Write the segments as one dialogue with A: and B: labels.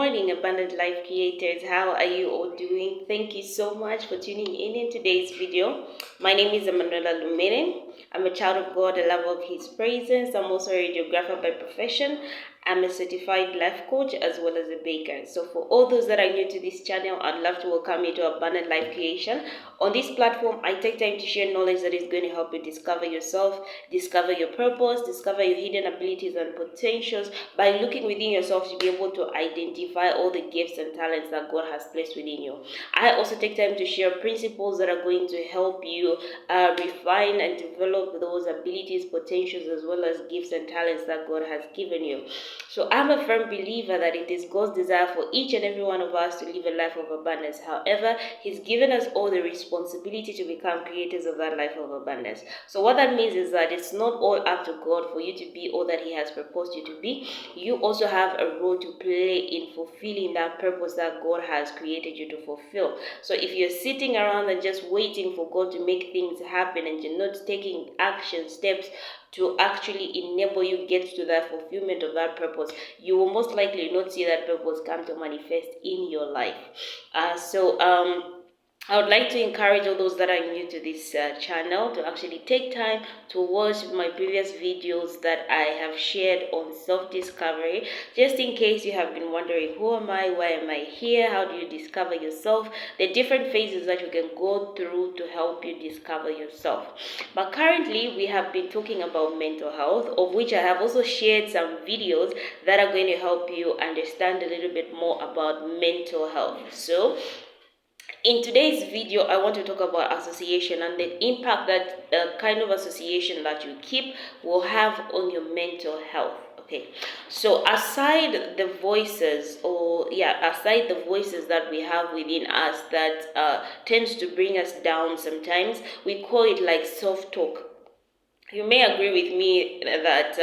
A: morning, Abundant Life Creators. How are you all doing? Thank you so much for tuning in today's video. My name is Emanuela Lumene. I'm a child of God, a lover of His presence. I'm also a radiographer by profession. I'm a certified life coach as well as a baker. So for all those that are new to this channel, I'd love to welcome you to Abundant Life Creation. On this platform, I take time to share knowledge that is going to help you discover yourself, discover your purpose, discover your hidden abilities and potentials by looking within yourself to be able to identify all the gifts and talents that God has placed within you. I also take time to share principles that are going to help you refine and develop those abilities, potentials, as well as gifts and talents that God has given you. So I'm a firm believer that it is God's desire for each and every one of us to live a life of abundance. However, He's given us all the responsibility to become creators of that life of abundance. So what that means is that it's not all up to God for you to be all that He has proposed you to be. You also have a role to play in fulfilling that purpose that God has created you to fulfill. So if you're sitting around and just waiting for God to make things happen and you're not taking action steps to actually enable you get to that fulfillment of that purpose, you will most likely not see that purpose come to manifest in your life. I would like to encourage all those that are new to this channel to actually take time to watch my previous videos that I have shared on self-discovery, just in case you have been wondering, who am I, why am I here, how do you discover yourself, the different phases that you can go through to help you discover yourself. But currently we have been talking about mental health, of which I have also shared some videos that are going to help you understand a little bit more about mental health. So in today's video, I want to talk about association and the impact that the kind of association that you keep will have on your mental health. Okay, so aside the voices that we have within us that tends to bring us down sometimes, we call it like self-talk. You may agree with me that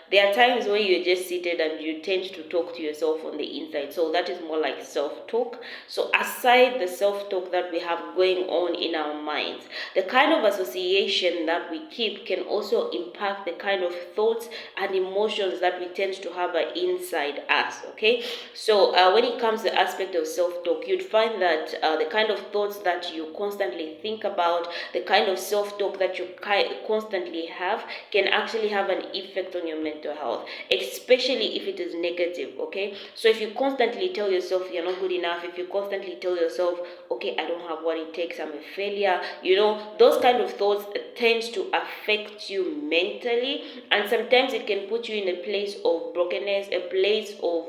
A: there are times when you're just seated and you tend to talk to yourself on the inside. So that is more like self-talk. So aside the self-talk that we have going on in our minds, the kind of association that we keep can also impact the kind of thoughts and emotions that we tend to have inside us. Okay, so when it comes to the aspect of self-talk, you'd find that the kind of thoughts that you constantly think about, the kind of self-talk that you constantly have can actually have an effect on your mental health, especially if it is negative. Okay, so if you constantly tell yourself you're not good enough, if you constantly tell yourself, okay, I don't have what it takes, I'm a failure, those kind of thoughts tends to affect you mentally, and sometimes it can put you in a place of brokenness, a place of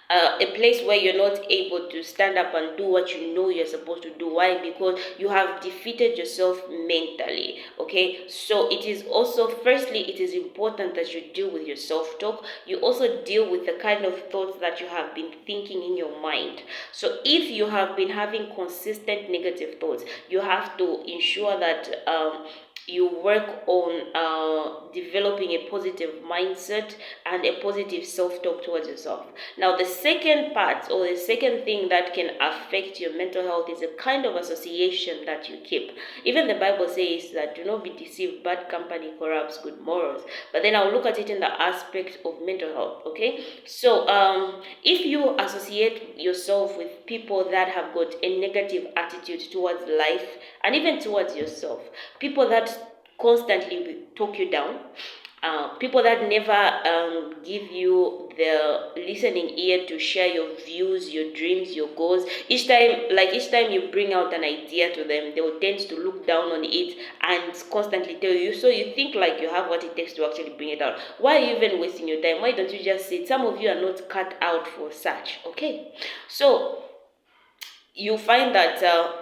A: a place where you're not able to stand up and do what you know you're supposed to do. Why? Because you have defeated yourself mentally. Okay, so it is also, firstly, it is important that you deal with your self-talk. You also deal with the kind of thoughts that you have been thinking in your mind. So if you have been having consistent negative thoughts, you have to ensure that you work on developing a positive mindset and a positive self-talk towards yourself. Now, the second part, or the second thing that can affect your mental health, is a kind of association that you keep. Even the Bible says that do not be deceived, bad company corrupts good morals. But then I'll look at it in the aspect of mental health. Okay, so if you associate yourself with people that have got a negative attitude towards life and even towards yourself, people that constantly talk you down, people that never give you the listening ear to share your views, your dreams, your goals. Each time you bring out an idea to them, they will tend to look down on it and constantly tell you, so you think like you have what it takes to actually bring it out. Why are you even wasting your time? Why don't you just sit? Some of you are not cut out for such. Okay, so you find that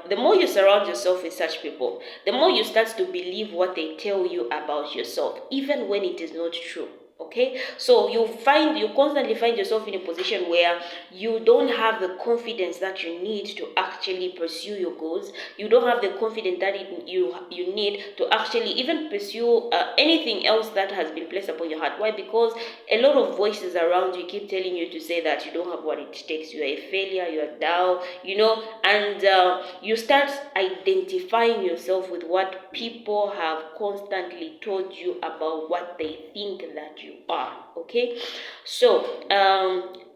A: the more you surround yourself with such people, the more you start to believe what they tell you about yourself, even when it is not true. Okay, so you constantly find yourself in a position where you don't have the confidence that you need to actually pursue your goals. You don't have the confidence that you need to actually even pursue anything else that has been placed upon your heart. Why? Because a lot of voices around you keep telling you to say that you don't have what it takes, you are a failure, you are down, and you start identifying yourself with what people have constantly told you about what they think that you are. Okay, so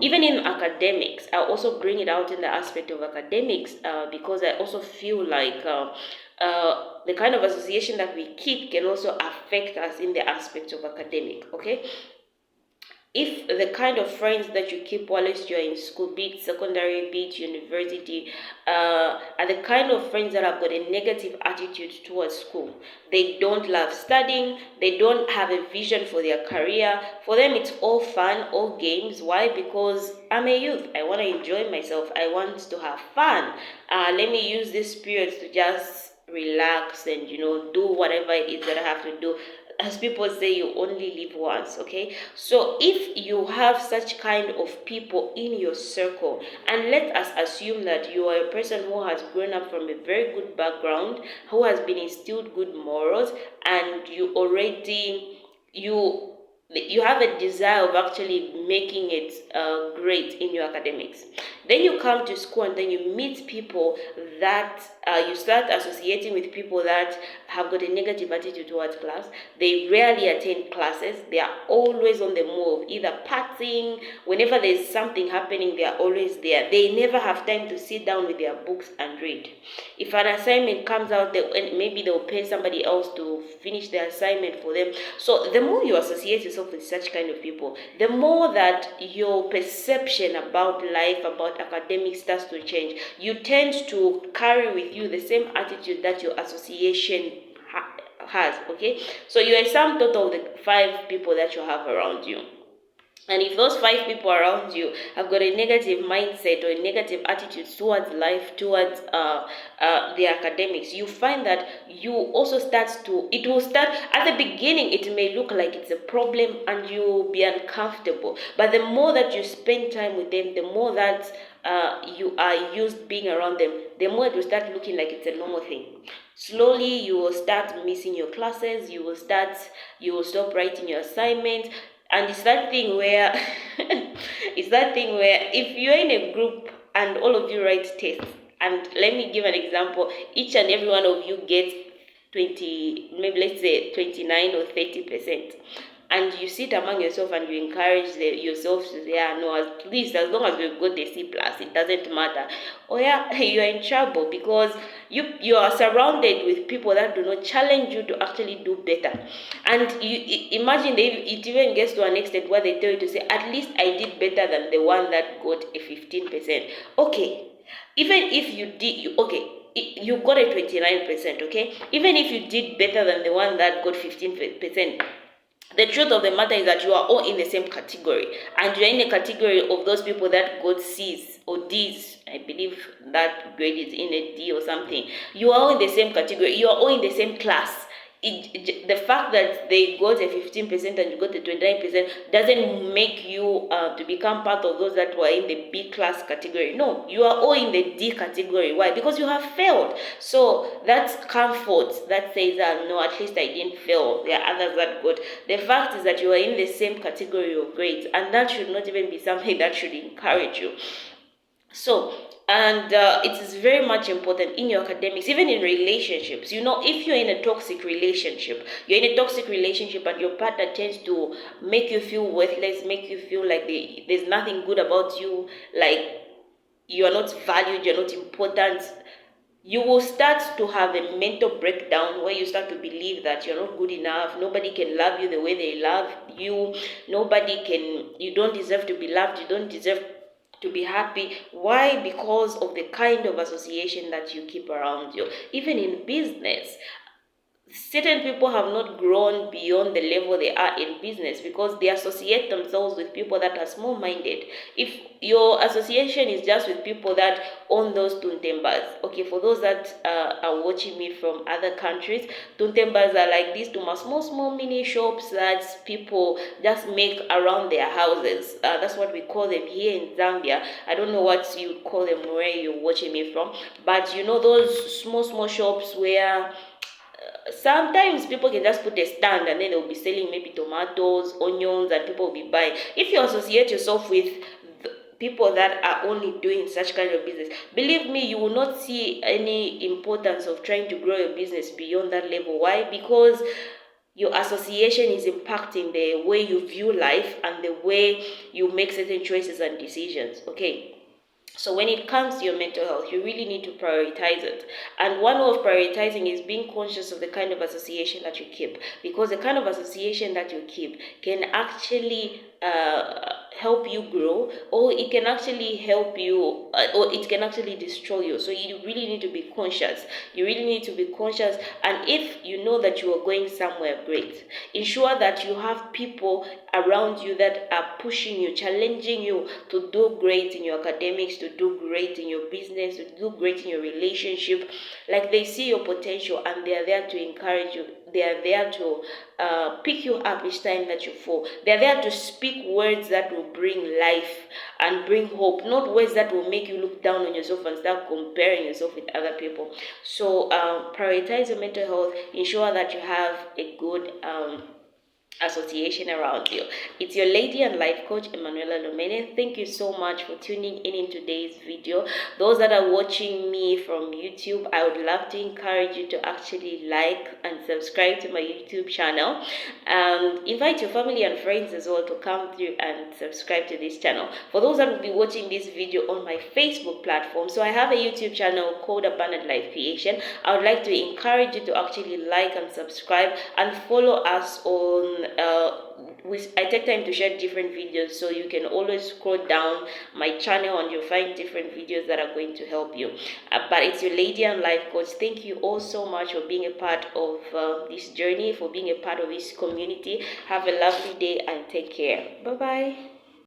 A: even in academics, I also bring it out in the aspect of academics because I also feel like the kind of association that we keep can also affect us in the aspect of academic. Okay, if the kind of friends that you keep whilst you're in school, be it secondary, be it university, are the kind of friends that have got a negative attitude towards school. They don't love studying, they don't have a vision for their career. For them, it's all fun, all games. Why? Because I'm a youth, I want to enjoy myself, I want to have fun. Let me use this period to just relax and do whatever it is that I have to do. As people say, you only live once. Okay, so if you have such kind of people in your circle, and let us assume that you are a person who has grown up from a very good background, who has been instilled good morals, and you have a desire of actually making it great in your academics. Then you come to school and then you meet people that you start associating with people that have got a negative attitude towards class. They rarely attend classes. They are always on the move, either partying. Whenever there's something happening, they are always there. They never have time to sit down with their books and read. If an assignment comes out, maybe they'll pay somebody else to finish the assignment for them. So the more you associate yourself with such kind of people, the more that your perception about life, about academics starts to change. You tend to carry with you the same attitude that your association has. Okay, so you are sum total of the 5 people that you have around you. And if those 5 people around you have got a negative mindset or a negative attitude towards life, towards the academics, you find that you also it will start, at the beginning, it may look like it's a problem and you'll be uncomfortable. But the more that you spend time with them, the more that you are used being around them, the more it will start looking like it's a normal thing. Slowly, you will start missing your classes, you will stop writing your assignments. And it's that thing where if you're in a group and all of you write tests, and let me give an example, each and every one of you gets 20, maybe let's say 29 or 30%, and you sit among yourself and you encourage yourself to say, no, at least as long as we've got the C plus, it doesn't matter. You're in trouble, because you are surrounded with people that do not challenge you to actually do better. And you imagine it even gets to an extent where they tell you to say, at least I did better than the one that got a 15%. Okay, even if you got a 29%, okay? Even if you did better than the one that got 15%, the truth of the matter is that you are all in the same category, and you're in a category of those people that got C's or D's. I believe that grade is in a D or something. You are all in the same category. You are all in the same class. The fact that they got a 15% and you got a 29% doesn't make you to become part of those that were in the B class category. No, you are all in the D category. Why? Because you have failed. So that's comfort that says that no, at least I didn't fail. There are others that got. The fact is that you are in the same category of grades, and that should not even be something that should encourage you. So, and it is very much important in your academics, even in relationships. If you're in a toxic relationship, and your partner tends to make you feel worthless, make you feel like there's nothing good about you, like you are not valued, you're not important, you will start to have a mental breakdown where you start to believe that you're not good enough. Nobody can love you the way they love you. You don't deserve to be loved. You don't deserve to be happy. Why? Because of the kind of association that you keep around you. Even in business, certain people have not grown beyond the level they are in business because they associate themselves with people that are small-minded. If your association is just with people that own those tuntembas, okay, for those that are watching me from other countries, tuntembas are like these small mini shops that people just make around their houses. That's what we call them here in Zambia. I don't know what you call them where you're watching me from, but those small shops where sometimes people can just put a stand and then they'll be selling maybe tomatoes, onions, and people will be buying. If you associate yourself with people that are only doing such kind of business, believe me, you will not see any importance of trying to grow your business beyond that level. Why? Because your association is impacting the way you view life and the way you make certain choices and decisions. Okay. So when it comes to your mental health, you really need to prioritize it. And one way of prioritizing is being conscious of the kind of association that you keep, because the kind of association that you keep can actually help you grow, or it can actually help you, or it can actually destroy you. So you really need to be conscious. You really need to be conscious. And if you know that you are going somewhere great, ensure that you have people around you that are pushing you, challenging you to do great in your academics, to do great in your business, to do great in your relationship. Like, they see your potential and they are there to encourage you. They are there to pick you up each time that you fall. They are there to speak words that will bring life and bring hope, not words that will make you look down on yourself and start comparing yourself with other people. So prioritize your mental health. Ensure that you have a good association around you. It's your lady and life coach, Emanuela Lomene. Thank you so much for tuning in today's video. Those that are watching me from YouTube, I would love to encourage you to actually like and subscribe to my YouTube channel. Invite your family and friends as well to come through and subscribe to this channel. For those that will be watching this video on my Facebook platform, so I have a YouTube channel called Abundant Life Creation. I would like to encourage you to actually like and subscribe and follow us on I take time to share different videos, so you can always scroll down my channel and you'll find different videos that are going to help you. But it's your lady and life coach. Thank you all so much for being a part of this journey, for being a part of this community. Have a lovely day and take care. Bye bye.